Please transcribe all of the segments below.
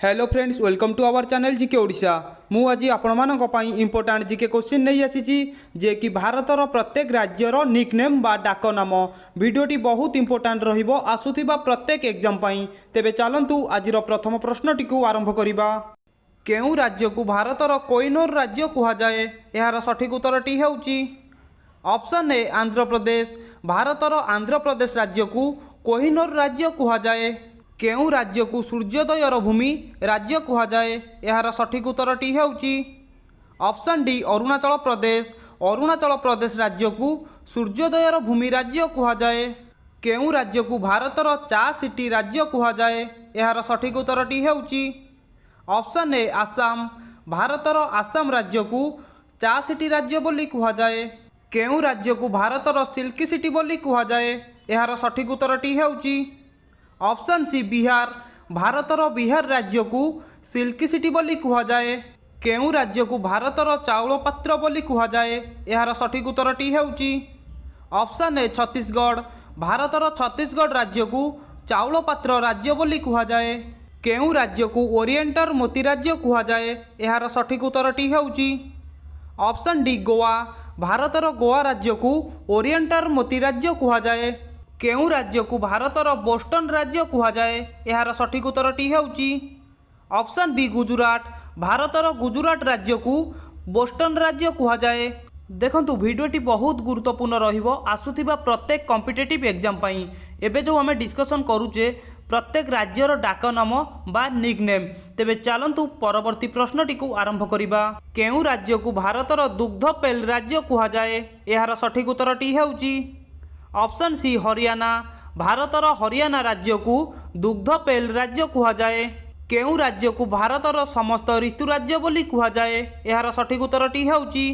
Hello friends, welcome to our channel GK Odisha. मु आज आपण इंपोर्टाट जीके क्वेश्चन नहीं आसी जे कि भारतर प्रत्येक राज्यर निकनेम बा डाक नाम। वीडियोटी बहुत इंपोर्टाट रहिबो आसुथिबा प्रत्येक एग्जाम पई। तेबे चलंतु आजिर प्रथम प्रश्नटी को आरंभ करिबा। केउ राज्य को भारतर कोहिनूर राज्य कुहा जाए? यार सठिक उत्तरटी हेउची ऑप्शन ए आंध्र प्रदेश। भारतर आंध्र प्रदेश राज्य को कोहिनूर राज्य कुहा जाए। केउ राज्य को सूर्योदयर भूमि राज्य कुहा जाए? यार सठिक उत्तरटी हेउची ऑप्शन डी अरुणाचल प्रदेश। अरुणाचल प्रदेश राज्य को सूर्योदयर भूमि राज्य कुहा जाए। केउ राज्य को भारतर चा सिटी राज्य कुहा जाए? यार सठिक उत्तरटी हेउची ऑप्शन ए आसाम। भारतर आसाम राज्य को चा सिटी राज्य बोली कुहा जाए। केउ राज्य को भारतर सिल्की सिटी बोली कुहा जाए? यार सठिक उत्तरटी हेउची ऑप्शन सी बिहार। भारतर बिहार राज्य को सिल्की सिटी बोली कुहा जाए। केउ राज्य को भारतर चाउल पात्र बोली कुहा जाए? यार सठिक उत्तरटी हेउची ऑप्शन ए छत्तीसगढ़। भारतर छत्तीसगढ़ राज्य को चाउल पात्र राज्य बोली कुहा जाए। केउ राज्य को ओरिएंटर मोती राज्य कुहा जाए? यार सठिक उत्तरटी हेउची ऑप्शन डी गोवा। भारतर गोवा राज्य को ओरिएंटर मोती राज्य कुहा जाए। केउ राज्य को भारतर बोस्टन राज्य कुहा जाए? यार सठिक उत्तरटी हेउची ऑप्शन बी गुजरात। भारतर गुजरात राज्य को बोस्टन राज्य कुहा जाए। देखंतु वीडियोटी बहुत गुरुत्वपूर्ण रहिबो आसुथिबा प्रत्येक कॉम्पिटिटिव एग्जाम पई। एबे जो आमे डिस्कशन करूचे प्रत्येक राज्यर डाक नाम बा निकनेम। तेबे चलंतु परवर्ती प्रश्नटी को आरंभ करिबा। केउ राज्य को भारतर दुग्ध पेल राज्य कुहा जाए? यार सठिक उत्तरटी हेउची ऑप्शन सी हरियाणा। भारतर हरियाणा राज्य को दुग्ध पेल राज्य कुहा जाए। केउ राज्य को भारतर समस्त ऋतु राज्य बोली कुहा जाए? यार सठिक उत्तरटी हेउची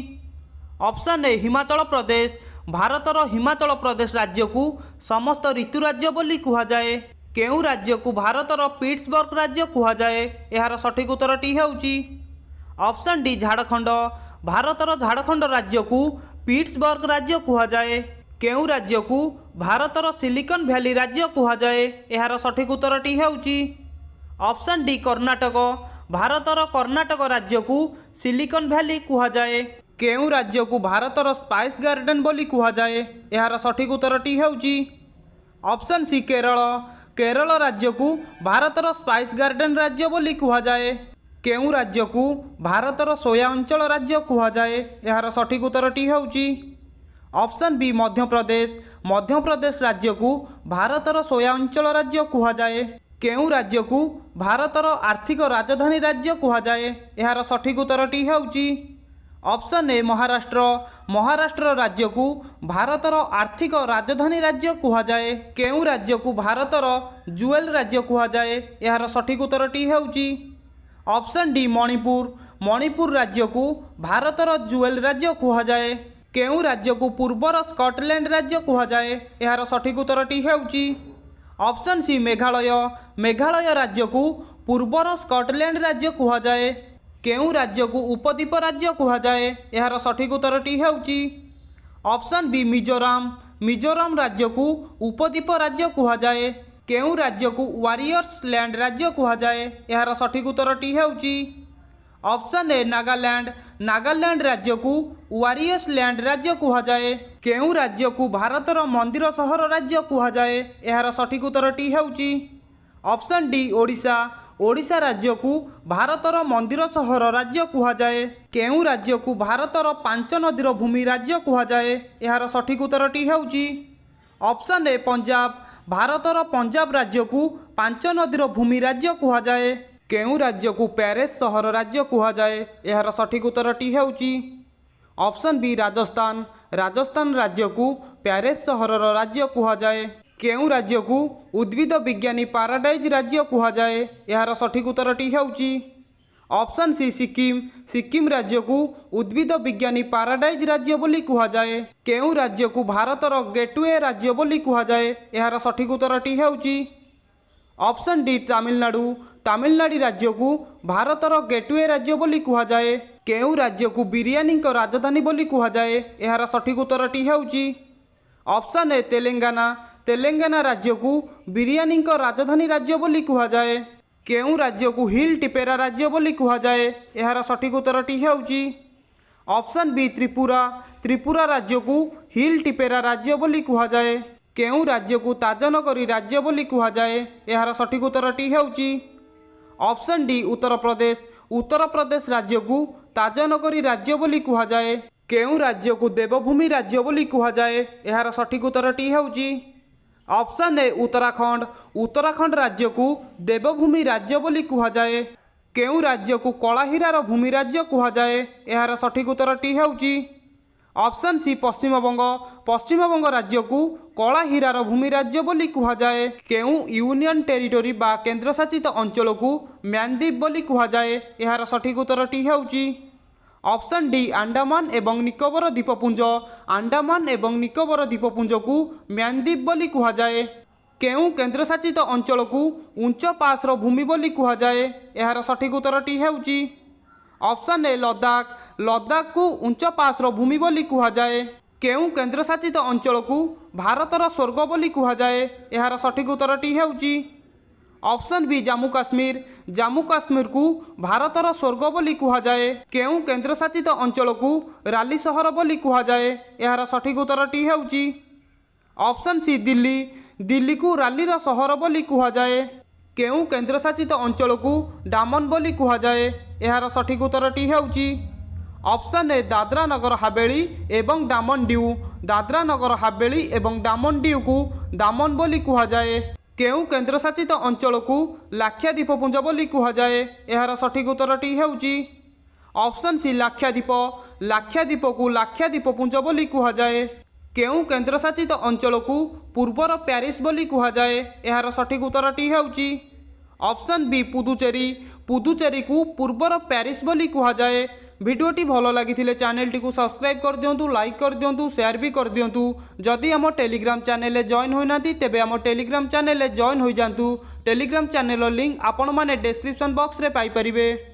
ऑप्शन ए हिमाचल प्रदेश। भारतर हिमाचल प्रदेश राज्य को समस्त ऋतु राज्य बोली कुहा जाए। केउ राज्य को भारतर पिट्सबर्ग राज्य कुहा जाए? यार सठिक उत्तरटी हेउची ऑप्शन डी झारखंड। भारतर झारखंड राज्य को पिट्सबर्ग राज्य कुहा जाए। केउ राज्य को भारतर सिलिकन वैली राज्य कुहा जाए? यार सठिक उत्तरटी हेउची ऑप्शन डी कर्नाटक। भारतर कर्नाटक राज्य को सिलिकन वैली कुहा जाए। केउ राज्य को भारतर स्पाइस गार्डन बोली कुहा जाए? यार सठिक उत्तरटी हेउची ऑप्शन सी केरल। केरल राज्य को भारतर स्पाइस गार्डन राज्य बोली कुहा जाए। केउ राज्य को भारतर सोया अंचल राज्य कुहा जाए? यार सठिक उत्तरटी हेउची ऑप्शन बी मध्य प्रदेश। मध्य प्रदेश राज्य को भारतर सोया अंचल राज्य कुहा जाए। केउ राज्य को भारतर आर्थिक राजधानी राज्य कुहा जाए? यार सठिक उत्तरटी हेउची ऑप्शन ए महाराष्ट्र। महाराष्ट्र राज्य को भारतर आर्थिक राजधानी राज्य कुहा जाए। केउ राज्य को भारतर जुएल राज्य कुहा जाए? यार सठिक उत्तरटी हेउची ऑप्शन डी मणिपुर। मणिपुर राज्य को भारतर जुएल राज्य कुहा जाए। केउ राज्य को पूर्वर स्कॉटलैंड राज्य कुहा जाए? यार सठिक उत्तरटी हेउची ऑप्शन सी मेघालय। मेघालय राज्य को पूर्वर स्कॉटलैंड राज्य कुहा जाए। केउ राज्य को उपद्वीप राज्य कुहा जाए? यार सठिक उत्तरटी हेउची ऑप्शन बी मिजोराम। मिजोराम राज्य को उपद्वीप राज्य कुहा जाए। केउ राज्य को वारियर्स लैंड राज्य कुहा जाए? यार सठिक उत्तरटी हेउची ऑप्शन ए नागालैंड। नागालैंड राज्य को वारियर्स लैंड राज्य कुहा जाए। केउ राज्य को भारतर मंदिर सहर राज्य कुहा जाए? यार सठिक उत्तरटी हेउची ऑप्शन डी ओडिशा। ओडिशा राज्य को भारतर मंदिर सहर राज्य कुहा जाए। केउ राज्य को भारतर पांच नदीर भूमि राज्य कुहा जाए? यार सठिक उत्तरटी हेउची ऑप्शन ए पंजाब। भारतर पंजाब राज्य को पांच नदीर भूमि राज्य कुहा जाए। केउ राज्य को पेरिस सहर राज्य कुहा जाए? यार सठिक उत्तरटी हेउची ऑप्शन बी राजस्थान। राजस्थान राज्य को पेरिस सहर राज्य कुहा जाए। केउ राज्य को उद्भिद विज्ञानी पाराडाइज राज्य कुहा जाए? यार सठिक उत्तरटी हेउची ऑप्शन सी सिक्किम। सिक्किम राज्य को उद्भिद विज्ञानी पाराडाइज राज्य बोली कुहा जाए। केउ राज्य को भारतर गेटवे राज्य बोली कुहा जाए? यार सठिक उत्तरटी हेउची ऑप्शन डी तमिलनाडु। तमिलनाडु राज्य को भारतर गेटवे राज्य बोली कुहा जाए। केउ राज्य को बिरयानी राजधानी बोली कुहा जाए? यार सठिक उत्तरटी हेउची ऑप्शन ए तेलंगाना। तेलंगाना राज्य को बिरयानी राजधानी राज्य बोली कुहा जाए। केउं राज्य को हिल टिपेरा राज्य बोली कुहाजाए एहार सठिक उत्तरटी हेउची ऑप्शन बी त्रिपुरा त्रिपुरा राज्य को हिल टिपेरा राज्य बोली कुहाजाए केउं राज्य को ताजनगरी राज्य बोली कुहाजाए एहार सठिक उत्तरटी हेउची ऑप्शन डी उत्तर प्रदेश राज्य को ताजनगरी राज्य बोली कुहाजाए केउं राज्य को देवभूमि राज्य बोली कुहाजाए एहार सठिक उत्तरटी हेउची ऑप्शन ए उत्तराखंड राज्य को देवभूमि राज्य बोली कुहाजाए केउं राज्य को कलाहीरार भूमि राज्य कुहाजाए एहार सठिक उत्तरटी हेउची ऑप्शन सी पश्चिमबंग राज्य को कलाहीरार भूमि राज्य बोली कुहाजाए केउं यूनियन टेरिटोरी बा केंद्रशासित अंचल को म्यानदीप बोली कुहाजाए एहार सठिक उत्तरटी हेउची ऑप्शन डी अंडमान एवं निकोबर द्वीपपुंज को म्यानदीप बोली कुहाजाए केउं केंद्रशासित अंचल को उच्च पासर भूमि बोली कुहाजाए एहार सठिक उत्तरटी हेउची ऑप्शन ए लद्दाख को उच्च पासर भूमि बोली कुहाजाए केउं केंद्रशासित अंचल को भारतर स्वर्ग बोली कुहाजाए एहार सठिक उत्तरटी हेउची ऑप्शन बी जम्मू काश्मीर को भारतर स्वर्ग बोली कुहाजाए केउं केंद्रशासित अंचल को राली सहर बोली कुहाजाए एहार सठिक उत्तरटी हेउची ऑप्शन सी दिल्ली को रालीर सहर बोली कुहाजाए केउं केंद्रशासित अंचल को डामन बोली कुहाजाए एहार सठिक उत्तरटी हेउची ऑप्शन ए दादरा नगर हावेली एवं डामन डिउ को डामन बोली कुहाजाए केउं केंद्रशासित अंचल को लाक्षाद्वीपपुंज बोली कुहाजाए एहार सठिक उत्तरटी हेउची ऑप्शन सी लाक्षाद्वीप को लाक्षाद्वीपपुंज बोली कुहाजाए केउं केंद्रशासित अंचल को पूर्वर प्यारिस बोली कुहाजाए एहार सठिक उत्तरटी हेउची ऑप्शन बी पुदुचेरी को पूर्वर प्यारिस बोली कुहाजाए भिडियोटी भल लगी चैनल टी सब्सक्राइब कर दिंतु लाइक कर दिंतु शेयर भी कर दिंतु जदि आम टेलीग्राम चैनल जॉइन होना तेबे आम टेलीग्राम चैनल जॉइन हो जातु टेलीग्राम चैनल लिंक आपण मैंने डिस्क्रिप्शन बॉक्स रे पाई परिबे।